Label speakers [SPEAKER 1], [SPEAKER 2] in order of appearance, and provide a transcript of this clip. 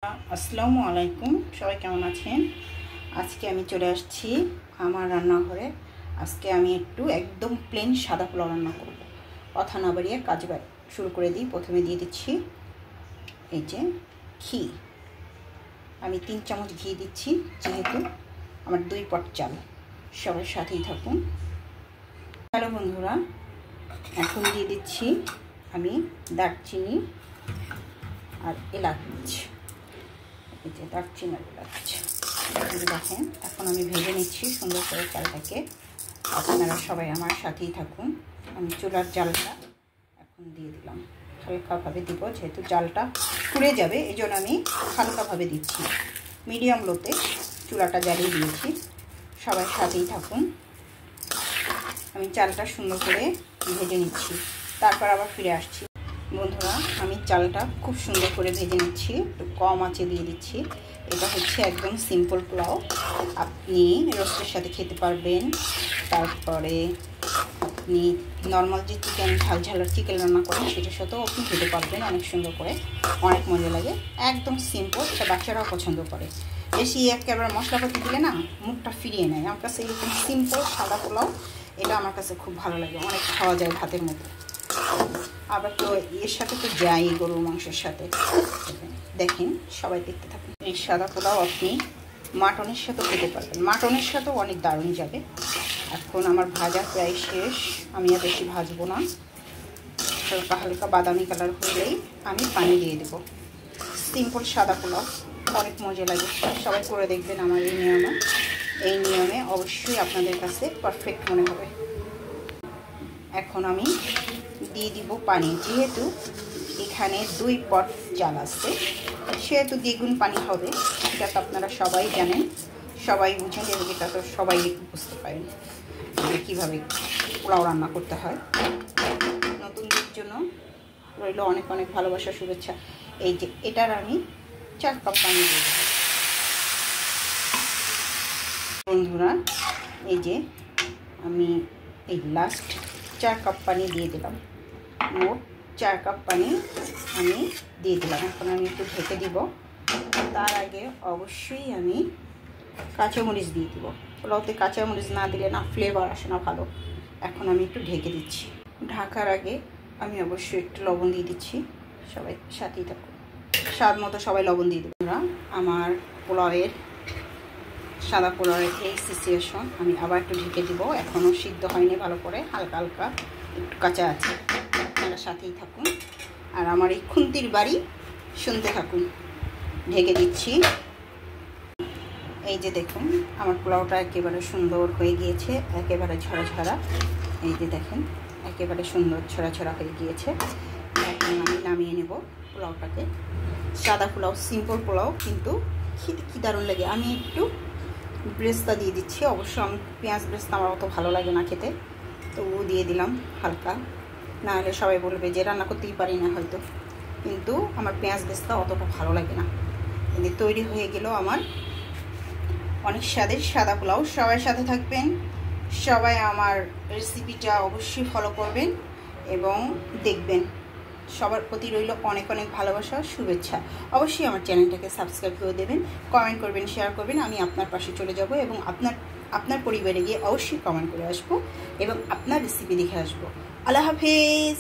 [SPEAKER 1] আসসালামু আলাইকুম, সবাই কেমন আছেন? আজকে আমি চলে আসছি আমার রান্নাঘরে। আজকে আমি একদম প্লেন সাদা পোলাও রান্না করব। কথা না বাড়িয়ে কাজ শুরু করে দিই। প্রথমে দিয়ে দিচ্ছি এই যে ঘি। আমি 3 চামচ ঘি দিচ্ছি, যেহেতু আমার 2 পট চাল। সবার সাথেই থাকুন। হ্যালো বন্ধুরা, এখন দিয়ে দিচ্ছি আমি দারচিনি আর এলাচ। এই যে দারচিনি আর এলাচ দেখেন। এখন আমি ভেজে নিচ্ছি সুন্দর করে চালটাকে। আপনারা সবাই আমার সাথেই থাকুন। আমি চুলার জালটা এখন দিয়ে দিলাম, হালকাভাবে দিব, যেহেতু জালটা পুড়ে যাবে এই জন্য আমি হালকাভাবে দিচ্ছি। মিডিয়াম লোতে চুলাটা জ্বালিয়ে দিয়েছি। সবাই সাথেই থাকুন। আমি চালটা সুন্দর করে ভেজে নিচ্ছি, তারপর আবার ফিরে আসছি। বন্ধুরা, আমি চালটা খুব সুন্দর করে ভেজে নিচ্ছি, একটু কম আঁচে দিয়ে দিচ্ছি। এটা হচ্ছে একদম সিম্পল পোলাও। আপনি রোস্টের সাথে খেতে পারবেন, তারপরে আপনি নর্মাল যে ঝালঝালার চিকেন রান্না করেন সেটার সাথেও আপনি খেতে পারবেন অনেক সুন্দর করে, অনেক মজা লাগে। একদম সিম্পল, এটা বাচ্চারাও পছন্দ করে। বেশি একেবারে মশলাপাতি দিলে না মুখটা ফিরিয়ে নেয়। আমার কাছে এরকম সিম্পল সাদা পোলাও এটা আমার কাছে খুব ভালো লাগে, অনেক খাওয়া যায় ভাতের মতো। আবার তো এর সাথে তো যাই গরুর মাংসের সাথে। দেখেন, সবাই দেখতে থাকুন। এই সাদা পোলাও আপনি মাটনের সাথেও খেতে পারবেন, মাটনের সাথেও অনেক দারুণ যাবে। এখন আমার ভাজা প্রায় শেষ, আমি আর বেশি ভাজবো না। হালকা হালকা বাদামি কালার হলেই আমি পানি দিয়ে দেবো। সিম্পল সাদা পোলাও অনেক মজা লাগে, সবাই করে দেখবেন আমার এই নিয়মে অবশ্যই আপনাদের কাছে পারফেক্ট মনে হবে। এখন আমি দিয়ে দিব পানি। যেহেতু এখানে 2 পট চাল আছে, সেহেতু দ্বিগুণ পানি হবে। এটা তো আপনারা সবাই জানেন, সবাই বুঝেন, এবং এটা তো সবাই বুঝতে পারেন যে কীভাবে পোলাও রান্না করতে হয়। নতুনদের জন্য রইল অনেক অনেক ভালোবাসা, শুভেচ্ছা। এই যে এটার আমি 4 কাপ পানি দিয়ে দেবো। বন্ধুরা, এই যে আমি এই লাস্ট 4 কাপ পানি দিয়ে দিলাম। মোট 4 কাপ পানি আমি দিয়ে দিলাম। এখন আমি একটু ঢেকে দিব। তার আগে অবশ্যই আমি কাঁচামরিচ দিয়ে দিব। পোলাওতে কাঁচামরিচ না দিলে না ফ্লেভার আসে না ভালো। এখন আমি একটু ঢেকে দিচ্ছি। ঢাকার আগে আমি অবশ্যই একটু লবণ দিয়ে দিচ্ছি। সবাই সাথেই থাকুন, স্বাদ মতো সবাই লবণ দিয়ে দেবো। আমার পোলাওয়ের সাদা পোলাওয়ের এই সিচুয়েশন। আমি আবার একটু ঢেকে দিব। এখনও সিদ্ধ হয়নি ভালো করে, হালকা হালকা একটু কাঁচা আছে। আপনারা সাথেই থাকুন আর আমার এই খুন্তির বাড়ি শুনতে থাকুন। ঢেকে দিচ্ছি। এই যে দেখুন, আমার পোলাওটা একেবারে সুন্দর হয়ে গিয়েছে, একেবারে ঝরা ঝরা। এই যে দেখেন, একেবারে সুন্দর ছড়া ছড়া হয়ে গিয়েছে। এখন আমি নামিয়ে নেব পোলাওটাকে। সাদা পোলাও, সিম্পল পোলাও, কিন্তু খেতে কী দারুণ লাগে। আমি একটু ব্রেস্তা দিয়ে দিচ্ছি। অবশ্য আমি পেঁয়াজ ব্রেস্তা আমার অত ভালো লাগে না খেতে, তো ও দিয়ে দিলাম হালকা। না হলে সবাই বলবে যে রান্না করতেই পারি না হয়তো, কিন্তু আমার পেঁয়াজ ব্রেস্তা অতটা ভালো লাগে না। এদের তৈরি হয়ে গেল আমার অনেক স্বাদের সাদা পোলাও। সবাই সাথে থাকবেন, সবাই আমার রেসিপিটা অবশ্যই ফলো করবেন এবং দেখবেন। সবার প্রতি রইল অনেক অনেক ভালোবাসা, শুভেচ্ছা। অবশ্যই আমার চ্যানেলটাকে সাবস্ক্রাইব করে দেবেন, কমেন্ট করবেন, শেয়ার করবেন। আমি আপনার পাশে চলে যাব এবং আপনার পরিবারে গিয়ে অবশ্যই কমেন্ট করে আসবো এবং আপনার রেসিপি দেখে আসবো। আল্লাহ হাফেজ।